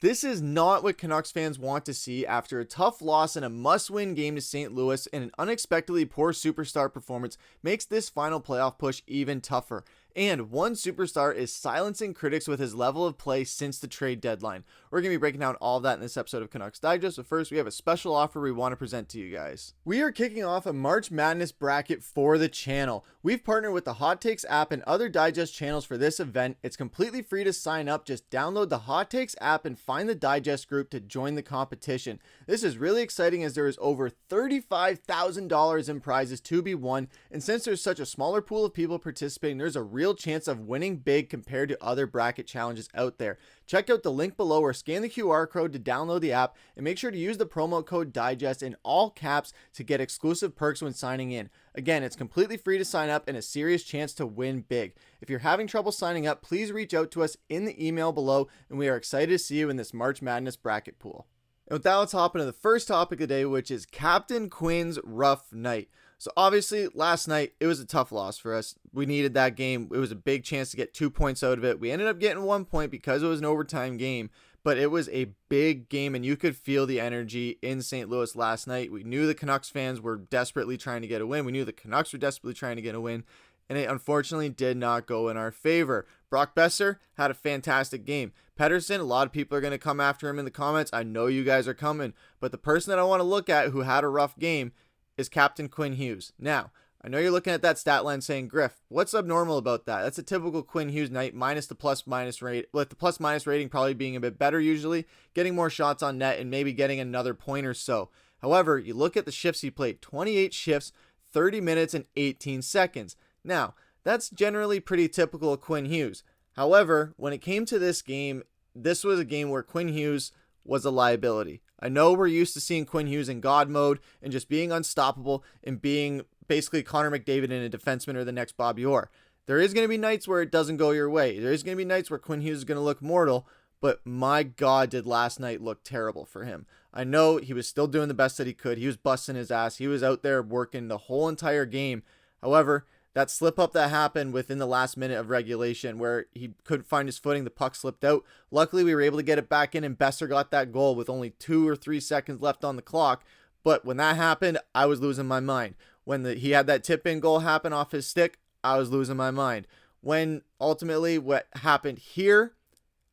This is not what Canucks fans want to see after a tough loss in a must-win game to St. Louis, and an unexpectedly poor superstar performance makes this final playoff push even tougher. And one superstar is silencing critics with his level of play since the trade deadline. We're going to be breaking down all of that in this episode of Canucks Digest, but first we have a special offer we want to present to you guys. We are kicking off a March Madness bracket for the channel. We've partnered with the Hot Takes app and other Digest channels for this event. It's completely free to sign up. Just download the Hot Takes app and find the Digest group to join the competition. This is really exciting as there is over $35,000 in prizes to be won, and since there's such a smaller pool of people participating, there's a real chance of winning big compared to other bracket challenges out there. Check out the link below or scan the QR code to download the app, and make sure to use the promo code DIGEST in all caps to get exclusive perks when signing in. Again, it's completely free to sign up and a serious chance to win big. If you're having trouble signing up, please reach out to us in the email below, and we are excited to see you in this March Madness bracket pool. And with that, let's hop into the first topic of the day, which is Captain Quinn's rough night. So obviously last night it was a tough loss for us. We needed that game. It was a big chance to get 2 points out of it. We ended up getting 1 point because it was an overtime game, but it was a big game and you could feel the energy in St. Louis last night. We knew the Canucks fans were desperately trying to get a win. We knew the Canucks were desperately trying to get a win, and it unfortunately did not go in our favor. Brock Boeser had a fantastic game. Pettersson, a lot of people are going to come after him in the comments. I know you guys are coming, but the person that I want to look at who had a rough game is Captain Quinn Hughes. Now, I know you're looking at that stat line saying, Griff, what's abnormal about that? That's a typical Quinn Hughes night, minus the plus-minus rate, with the plus-minus rating probably being a bit better usually, getting more shots on net and maybe getting another point or so. However, you look at the shifts he played, 28 shifts, 30 minutes and 18 seconds. Now, that's generally pretty typical of Quinn Hughes. However, when it came to this game, this was a game where Quinn Hughes was a liability. I know we're used to seeing Quinn Hughes in God mode and just being unstoppable and being basically Connor McDavid in a defenseman or the next Bobby Orr. There is going to be nights where it doesn't go your way. There is going to be nights where Quinn Hughes is going to look mortal, but my God, did last night look terrible for him. I know he was still doing the best that he could. He was busting his ass. He was out there working the whole entire game. However, that slip up that happened within the last minute of regulation where he couldn't find his footing, the puck slipped out. Luckily, we were able to get it back in and Boeser got that goal with only 2 or 3 seconds left on the clock. But when that happened, I was losing my mind. When he had that tip-in goal happen off his stick, I was losing my mind. When ultimately what happened here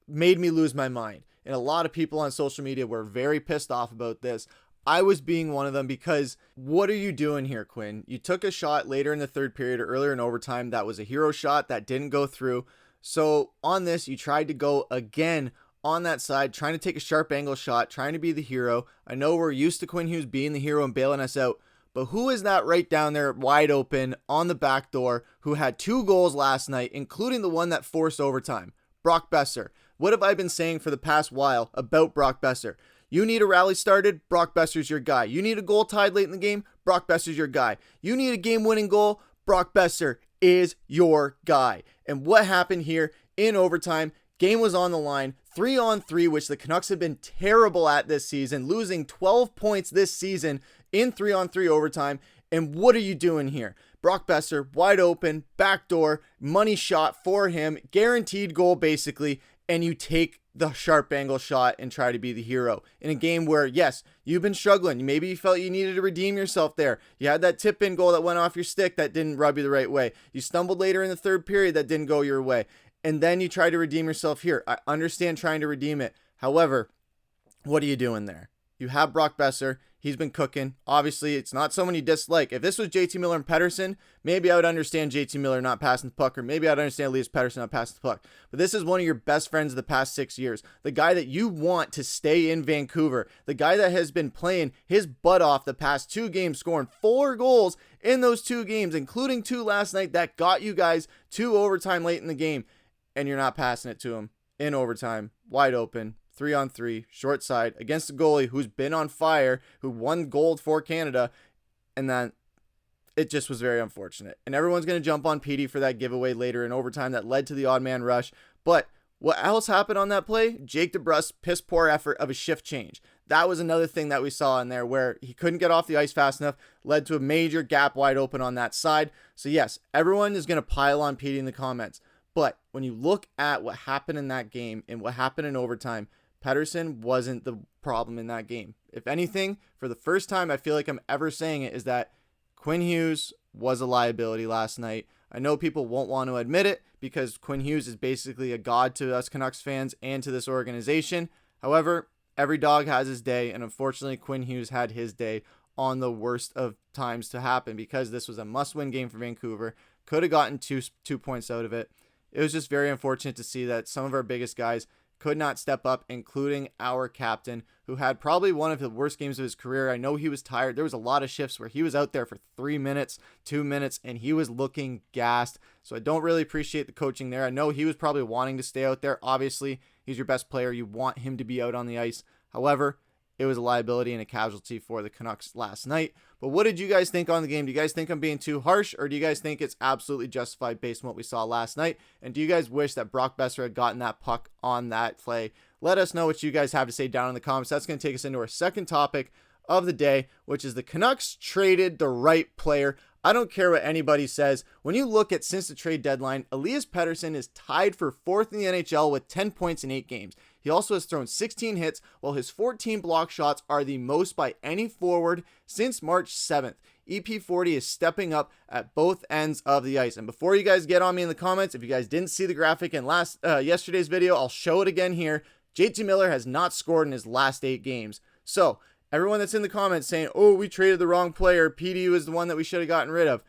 made me lose my mind. And a lot of people on social media were very pissed off about this. I was being one of them because what are you doing here, Quinn? You took a shot later in the third period or earlier in overtime that was a hero shot that didn't go through. So on this, you tried to go again on that side, trying to take a sharp angle shot, trying to be the hero. I know we're used to Quinn Hughes being the hero and bailing us out, but who is that right down there wide open on the back door who had 2 goals last night, including the one that forced overtime? Brock Boeser. What have I been saying for the past while about Brock Boeser? You need a rally started, Brock Boeser's your guy. You need a goal tied late in the game, Brock Boeser's your guy. You need a game-winning goal, Brock Boeser is your guy. And what happened here in overtime? Game was on the line, 3-on-3, which the Canucks have been terrible at this season, losing 12 points this season in 3-on-3 overtime. And what are you doing here? Brock Boeser, wide open, backdoor, money shot for him, guaranteed goal basically, and you take the sharp angle shot and try to be the hero in a game where, yes, you've been struggling. Maybe you felt you needed to redeem yourself there. You had that tip-in goal that went off your stick that didn't rub you the right way. You stumbled later in the third period that didn't go your way. And then you try to redeem yourself here. I understand trying to redeem it. However, what are you doing there? You have Brock Boeser. He's been cooking. Obviously, it's not someone you dislike. If this was JT Miller and Pettersson, maybe I would understand JT Miller not passing the puck, or maybe I'd understand Elias Pettersson not passing the puck. But this is one of your best friends of the past 6 years. The guy that you want to stay in Vancouver. The guy that has been playing his butt off the past 2 games, scoring 4 goals in those 2 games, including 2 last night that got you guys to overtime late in the game. And you're not passing it to him in overtime, wide open. 3-on-3, short side, against a goalie who's been on fire, who won gold for Canada, and then it just was very unfortunate. And everyone's going to jump on Petey for that giveaway later in overtime that led to the odd man rush. But what else happened on that play? Jake DeBrusk's piss poor effort of a shift change. That was another thing that we saw in there where he couldn't get off the ice fast enough, led to a major gap wide open on that side. So yes, everyone is going to pile on Petey in the comments. But when you look at what happened in that game and what happened in overtime, Pettersson wasn't the problem in that game. If anything, for the first time I feel like I'm ever saying it, is that Quinn Hughes was a liability last night. I know people won't want to admit it because Quinn Hughes is basically a god to us Canucks fans and to this organization. However, every dog has his day, and unfortunately Quinn Hughes had his day on the worst of times to happen because this was a must-win game for Vancouver. Could have gotten two points out of it. It was just very unfortunate to see that some of our biggest guys could not step up, including our captain, who had probably one of the worst games of his career. I know he was tired. There was a lot of shifts where he was out there for 3 minutes, 2 minutes, and he was looking gassed. So I don't really appreciate the coaching there. I know he was probably wanting to stay out there. Obviously, he's your best player. You want him to be out on the ice. However, it was a liability and a casualty for the Canucks last night. But what did you guys think on the game? Do you guys think I'm being too harsh, or do you guys think it's absolutely justified based on what we saw last night? And do you guys wish that Brock Boeser had gotten that puck on that play? Let us know what you guys have to say down in the comments. That's going to take us into our second topic of the day, which is the Canucks traded the right player. I don't care what anybody says. When you look at since the trade deadline, Elias Pettersson is tied for 4th in the NHL with 10 points in 8 games. He also has thrown 16 hits, while his 14 block shots are the most by any forward since March 7th. EP40 is stepping up at both ends of the ice. And before you guys get on me in the comments, if you guys didn't see the graphic in yesterday's video, I'll show it again here. JT Miller has not scored in his last 8 games. So everyone that's in the comments saying, oh, we traded the wrong player, PDU is the one that we should have gotten rid of,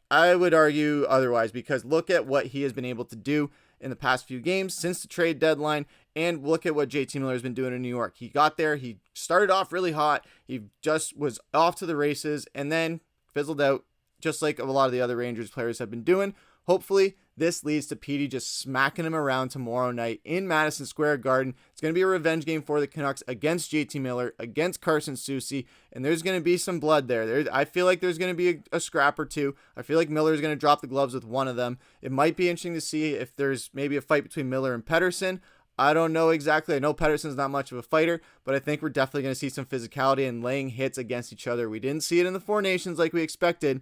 I would argue otherwise, because look at what he has been able to do in the past few games since the trade deadline, and look at what JT Miller has been doing in New York. He got there, he started off really hot, he just was off to the races, and then fizzled out, just like a lot of the other Rangers players have been doing. Hopefully, this leads to PD just smacking him around tomorrow night in Madison Square Garden. It's going to be a revenge game for the Canucks against JT Miller, against Carson Soucy, and there's going to be some blood there. I feel like there's going to be a scrap or two. I feel like Miller is going to drop the gloves with one of them. It might be interesting to see if there's maybe a fight between Miller and Pettersson. I don't know exactly. I know Pettersson's not much of a fighter, but I think we're definitely going to see some physicality and laying hits against each other. We didn't see it in the Four Nations like we expected,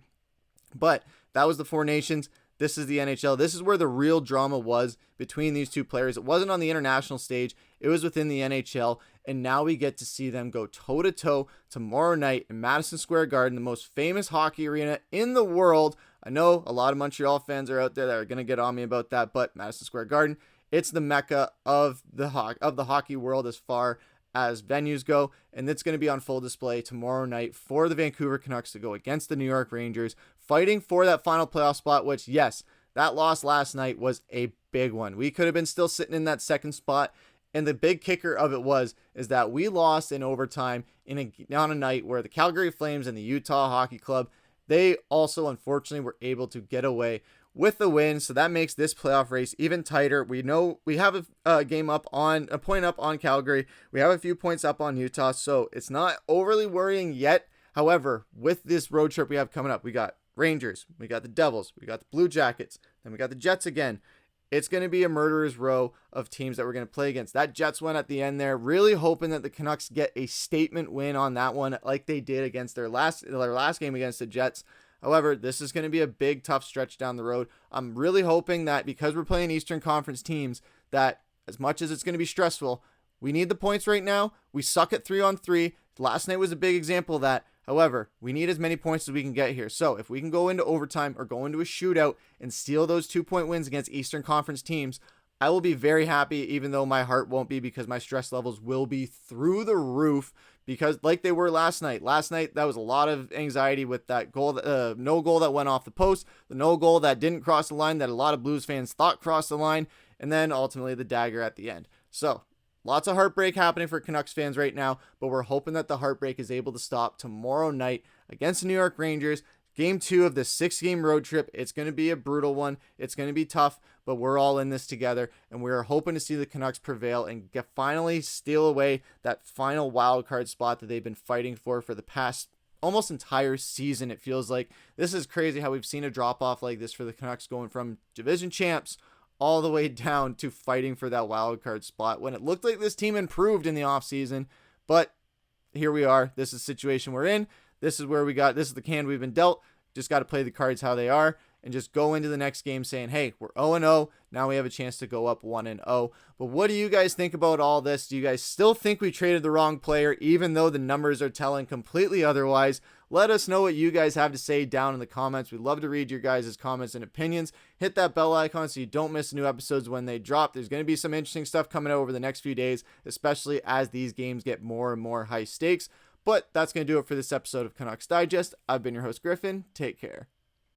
but that was the Four Nations. This is the NHL. This is where the real drama was between these two players. It wasn't on the international stage. It was within the NHL. And now we get to see them go toe-to-toe tomorrow night in Madison Square Garden, the most famous hockey arena in the world. I know a lot of Montreal fans are out there that are going to get on me about that, but Madison Square Garden, it's the mecca of the hockey world as far as venues go, and it's going to be on full display tomorrow night for the Vancouver Canucks to go against the New York Rangers, fighting for that final playoff spot, which, yes, that loss last night was a big one. We could have been still sitting in that second spot, and the big kicker of it is that we lost in overtime on a night where the Calgary Flames and the Utah Hockey Club, they also unfortunately were able to get away with the win, so that makes this playoff race even tighter. We know we have a point up on Calgary. We have a few points up on Utah, so it's not overly worrying yet. However, with this road trip we have coming up, we got Rangers, we got the Devils, we got the Blue Jackets, then we got the Jets again. It's going to be a murderer's row of teams that we're going to play against. That Jets one at the end there, really hoping that the Canucks get a statement win on that one like they did against their last game against the Jets. However, this is going to be a big, tough stretch down the road. I'm really hoping that because we're playing Eastern Conference teams, that as much as it's going to be stressful, we need the points right now. We suck at 3-on-3. Last night was a big example of that. However, we need as many points as we can get here. So if we can go into overtime or go into a shootout and steal those 2-point wins against Eastern Conference teams, I will be very happy, even though my heart won't be, because my stress levels will be through the roof, because like they were last night. Last night, that was a lot of anxiety with that goal, no goal that went off the post, the no goal that didn't cross the line that a lot of Blues fans thought crossed the line, and then ultimately the dagger at the end. So lots of heartbreak happening for Canucks fans right now, but we're hoping that the heartbreak is able to stop tomorrow night against the New York Rangers. Game 2 of the 6-game road trip. It's going to be a brutal one. It's going to be tough, but we're all in this together, and we're hoping to see the Canucks prevail and finally steal away that final wild card spot that they've been fighting for the past almost entire season. It feels like this is crazy how we've seen a drop off like this for the Canucks, going from division champs all the way down to fighting for that wild card spot when it looked like this team improved in the offseason. But here we are. This is the situation we're in. This is where this is the hand we've been dealt. Just got to play the cards how they are. and just go into the next game saying, hey, we're 0-0. Now we have a chance to go up 1-0. But what do you guys think about all this? Do you guys still think we traded the wrong player, even though the numbers are telling completely otherwise? Let us know what you guys have to say down in the comments. We'd love to read your guys' comments and opinions. Hit that bell icon so you don't miss new episodes when they drop. There's going to be some interesting stuff coming out over the next few days, especially as these games get more and more high stakes. But that's going to do it for this episode of Canucks Digest. I've been your host, Griffin. Take care.